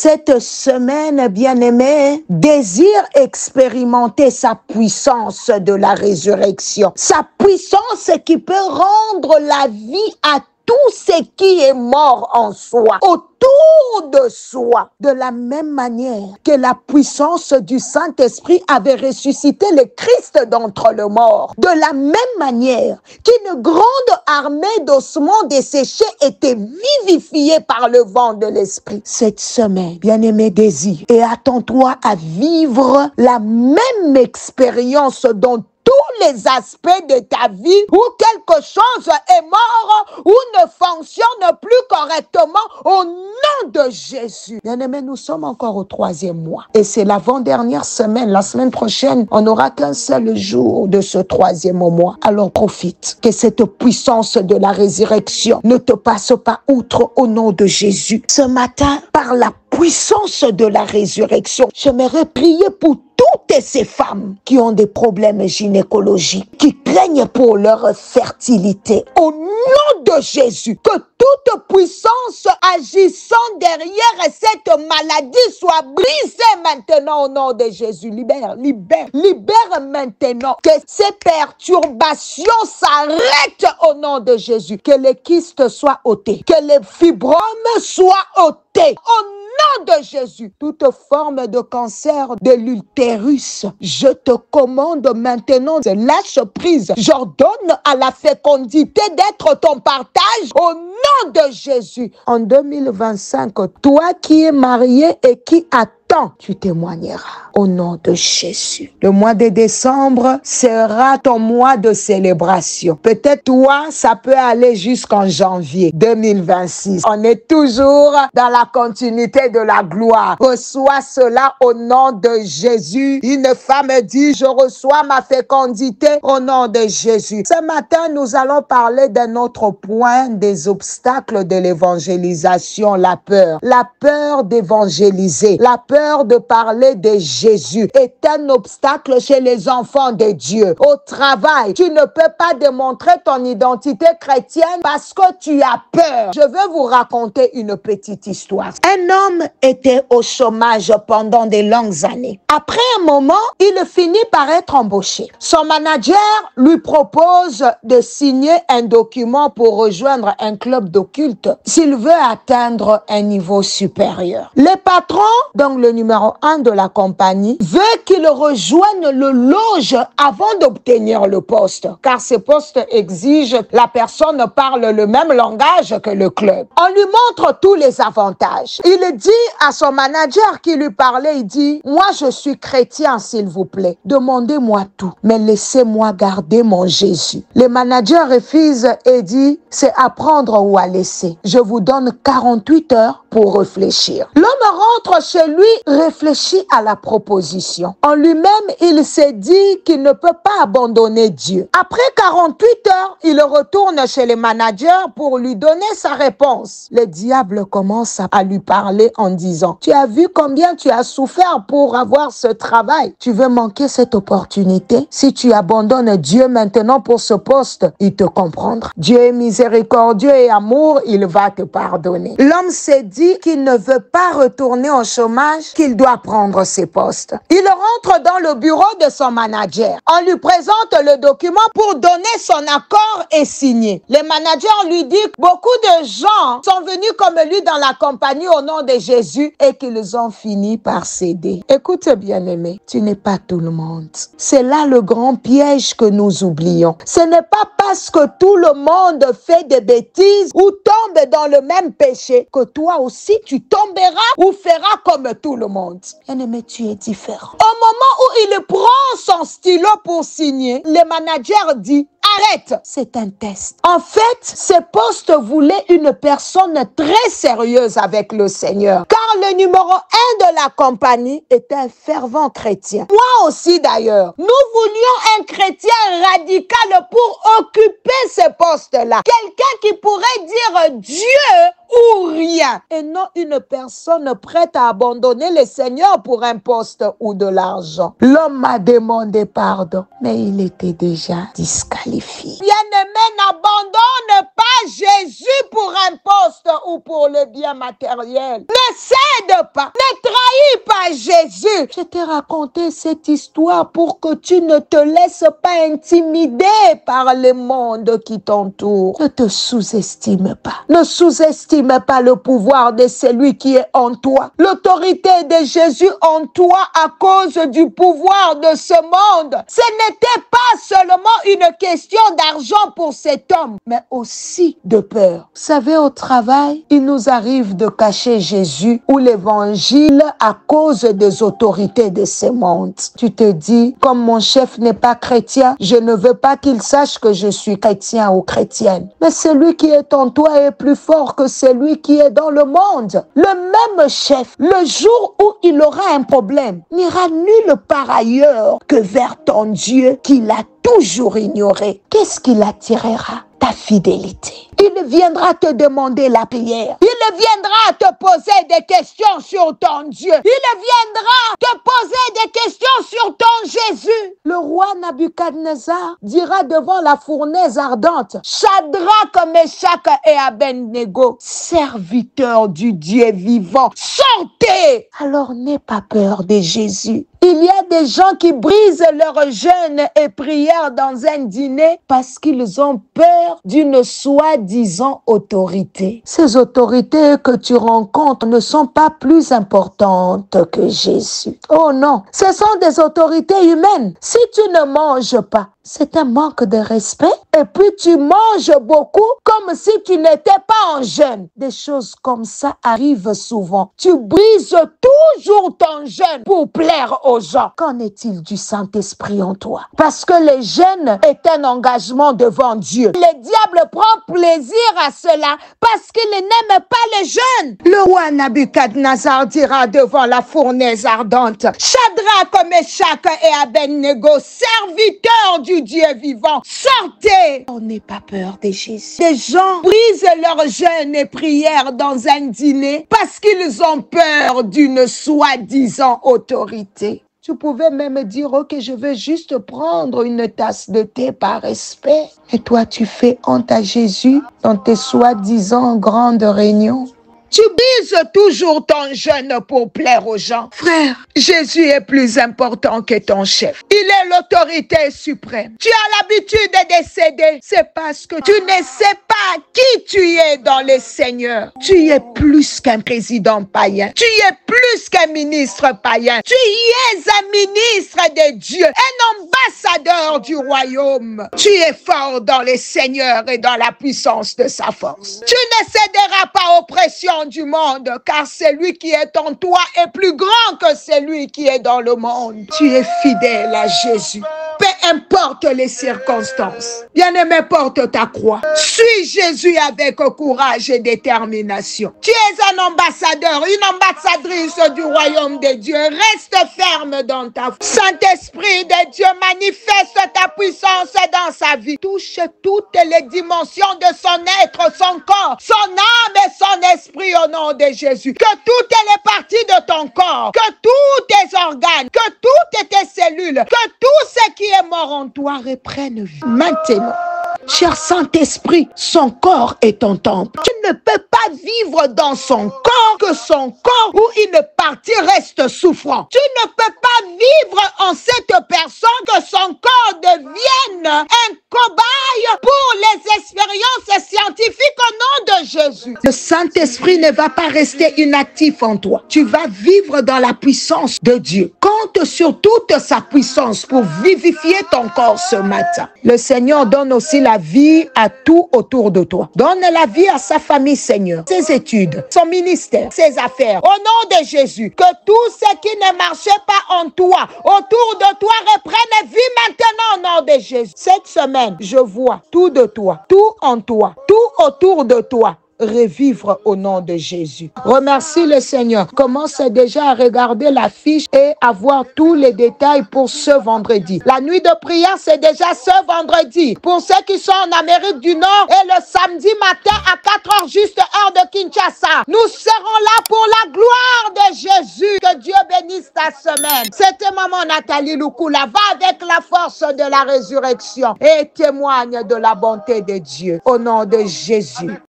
cette semaine, bien-aimé, désire expérimenter sa puissance de la résurrection. Sa puissance qui peut rendre la vie à tout ce qui est mort en soi, autour de soi. De la même manière que la puissance du Saint-Esprit avait ressuscité le Christ d'entre les morts. De la même manière qu'une grande armée d'ossements desséchés était vivifiée par le vent de l'Esprit. Cette semaine, bien-aimé, désire et attends-toi à vivre la même expérience dont tous les aspects de ta vie où quelque chose est mort ou ne fonctionne plus correctement au nom de Jésus. Bien-aimés, nous sommes encore au 3e mois et c'est l'avant-dernière semaine. La semaine prochaine, on n'aura qu'un seul jour de ce 3e mois. Alors profite que cette puissance de la résurrection ne te passe pas outre au nom de Jésus. Ce matin, par la puissance de la résurrection, j'aimerais prier pour toutes ces femmes qui ont des problèmes gynécologiques, qui craignent pour leur fertilité. Au nom de Jésus, que toute puissance agissant derrière cette maladie soit brisée maintenant au nom de Jésus. Libère maintenant. Que ces perturbations s'arrêtent au nom de Jésus. Que les kystes soient ôtés. Que les fibromes soient ôtés. Au nom de Jésus, toute forme de cancer de l'utérus, je te commande maintenant de lâche prise. J'ordonne à la fécondité d'être ton partage au nom de Jésus. En 2025, toi qui es marié et qui attends, tu témoigneras au nom de Jésus. Le mois de décembre sera ton mois de célébration. Peut-être toi, ça peut aller jusqu'en janvier 2026. On est toujours dans la continuité de la gloire. Reçois cela au nom de Jésus. Une femme dit, je reçois ma fécondité au nom de Jésus. Ce matin, nous allons parler d'un autre point des obstacles de l'évangélisation, la peur. La peur d'évangéliser, la peur de parler de Jésus est un obstacle chez les enfants de Dieu. Au travail, tu ne peux pas démontrer ton identité chrétienne parce que tu as peur. Je veux vous raconter une petite histoire. Un homme était au chômage pendant de longues années. Après un moment, il finit par être embauché. Son manager lui propose de signer un document pour rejoindre un club d'occulte s'il veut atteindre un niveau supérieur. Le patron, donc le numéro 1 de la compagnie, veut qu'il rejoigne le loge avant d'obtenir le poste, car ce poste exige que la personne parle le même langage que le club. On lui montre tous les avantages. Il dit à son manager qui lui parlait, il dit, moi je suis chrétien s'il vous plaît, demandez-moi tout, mais laissez-moi garder mon Jésus. Le manager refuse et dit, c'est à prendre ou à laisser. Je vous donne 48 heures pour réfléchir. L'homme rentre chez lui, réfléchit à la proposition. En lui-même, il s'est dit qu'il ne peut pas abandonner Dieu. Après 48 heures, il retourne chez le manager pour lui donner sa réponse. Le diable commence à lui parler en disant, tu as vu combien tu as souffert pour avoir ce travail. Tu veux manquer cette opportunité? Si tu abandonnes Dieu maintenant pour ce poste, il te comprendra. Dieu est miséricordieux et amour, il va te pardonner. L'homme s'est dit qu'il ne veut pas retourner au chômage, qu'il doit prendre ses postes. Il rentre dans le bureau de son manager. On lui présente le document pour donner son accord et signer. Le manager lui dit que beaucoup de gens sont venus comme lui dans la compagnie au nom de Jésus et qu'ils ont fini par céder. Écoute bien aimé, tu n'es pas tout le monde. C'est là le grand piège que nous oublions. Ce n'est pas parce que tout le monde fait des bêtises ou tombe dans le même péché que toi aussi tu tomberas ou feras comme tout le monde. Bien aimé, tu es différent. Au moment où il prend son stylo pour signer, le manager dit, arrête, c'est un test. En fait, ce poste voulait une personne très sérieuse avec le Seigneur. Car le numéro 1 de la compagnie était un fervent chrétien. Moi aussi d'ailleurs. Nous voulions un chrétien radical pour occuper ce poste-là. Quelqu'un qui pourrait dire Dieu ou rien. Et non une personne prête à abandonner le Seigneur pour un poste ou de l'argent. L'homme m'a demandé pardon, mais il était déjà disqualifié. sanctifie. Bien-aimé, n'abandonne pas Jésus pour un poste ou pour le bien matériel. Ne cède pas, ne trahis pas Jésus. Je t'ai raconté cette histoire pour que tu ne te laisses pas intimider par le monde qui t'entoure. Ne te sous-estime pas. Ne sous-estime pas le pouvoir de celui qui est en toi. L'autorité de Jésus en toi à cause du pouvoir de ce monde. Ce n'était pas seulement une question d'argent pour cet homme, mais aussi de peur. Vous savez, au travail, il nous arrive de cacher Jésus ou l'évangile à cause des autorités de ce monde. Tu te dis, comme mon chef n'est pas chrétien, je ne veux pas qu'il sache que je suis chrétien ou chrétienne. Mais celui qui est en toi est plus fort que celui qui est dans le monde. Le même chef, le jour où il aura un problème, n'ira nulle part ailleurs que vers ton Dieu qu'il a toujours ignoré. Qu'est-ce qui l'attirera? Ta fidélité. Il viendra te demander la prière. Il viendra te poser des questions sur ton Dieu. Il viendra te poser des questions sur ton Jésus. Le roi Nabuchodonosor dira devant la fournaise ardente, Shadrach, Meshach et Abednego, serviteurs du Dieu vivant, sortez! Alors n'aie pas peur de Jésus. Il y a des gens qui brisent leur jeûne et prière dans un dîner parce qu'ils ont peur d'une soi-disant autorité. Ces autorités que tu rencontres ne sont pas plus importantes que Jésus. Oh non, ce sont des autorités humaines. Si tu ne manges pas, c'est un manque de respect. Et puis tu manges beaucoup comme si tu n'étais pas en jeûne. Des choses comme ça arrivent souvent. Tu brises toujours ton jeûne pour plaire aux gens. Qu'en est-il du Saint-Esprit en toi? Parce que le jeûne est un engagement devant Dieu. Le diable prend plaisir à cela parce qu'il n'aime pas le jeûne. Le roi Nabuchodonosor dira devant la fournaise ardente, Shadrach, Meshach et Abednego, serviteurs du Dieu vivant, sortez! On n'ait pas peur de Jésus. Les gens brisent leur jeûne et prière dans un dîner parce qu'ils ont peur d'une soi-disant autorité. Tu pouvais même dire, ok, je veux juste prendre une tasse de thé par respect. Et toi, tu fais honte à Jésus dans tes soi-disant grandes réunions. Tu brises toujours ton jeûne pour plaire aux gens. Frère, Jésus est plus important que ton chef. Il est l'autorité suprême. Tu as l'habitude de décéder. C'est parce que tu ne sais pas qui tu es dans le Seigneur. Tu es plus qu'un président païen. Tu es plus qu'un ministre païen. Tu es un ministre de Dieu, un ambassadeur du royaume. Tu es fort dans le Seigneur et dans la puissance de sa force. Tu ne céderas pas aux pressions du monde, car celui qui est en toi est plus grand que celui qui est dans le monde. Tu es fidèle à Jésus. Peu importe les circonstances. Bien-aimé, porte ta croix. Suis Jésus avec courage et détermination. Tu es un ambassadeur, une ambassadrice du royaume de Dieu. Reste ferme dans ta foi. Saint-Esprit de Dieu, manifeste ta puissance dans sa vie. Touche toutes les dimensions de son être, son corps, son âme et son esprit au nom de Jésus. Que toutes les parties de ton corps, que tous tes organes, que toutes tes cellules, que tout ce qui est mort en toi reprenne vie. Maintenant, cher Saint-Esprit, son corps est ton temple. Tu ne peux pas vivre dans son corps que son corps où une partie reste souffrant. Tu ne peux pas vivre en cette personne que son corps devienne un cobaye pour les expériences scientifiques au nom de Jésus. Le Saint-Esprit ne va pas rester inactif en toi. Tu vas vivre dans la puissance de Dieu. Compte sur toute sa puissance pour vivifier ton corps ce matin. Le Seigneur donne aussi la vie à tout autour de toi. Donne la vie à sa famille, Seigneur, ses études, son ministère, ses affaires. Au nom de Jésus, que tout ce qui ne marchait pas en toi, autour de toi, reprenne vie maintenant au nom de Jésus. Cette semaine, je vois tout de toi, tout en toi, tout autour de toi revivre au nom de Jésus. Remercie le Seigneur. Commence déjà à regarder la fiche et à voir tous les détails pour ce vendredi. La nuit de prière, c'est déjà ce vendredi. Pour ceux qui sont en Amérique du Nord, et le samedi matin à 4 heures, juste heure de Kinshasa. Nous serons là pour la gloire de Jésus. Que Dieu bénisse ta semaine. C'était maman Nathalie Lukula. Va avec la force de la résurrection et témoigne de la bonté de Dieu. Au nom de Jésus.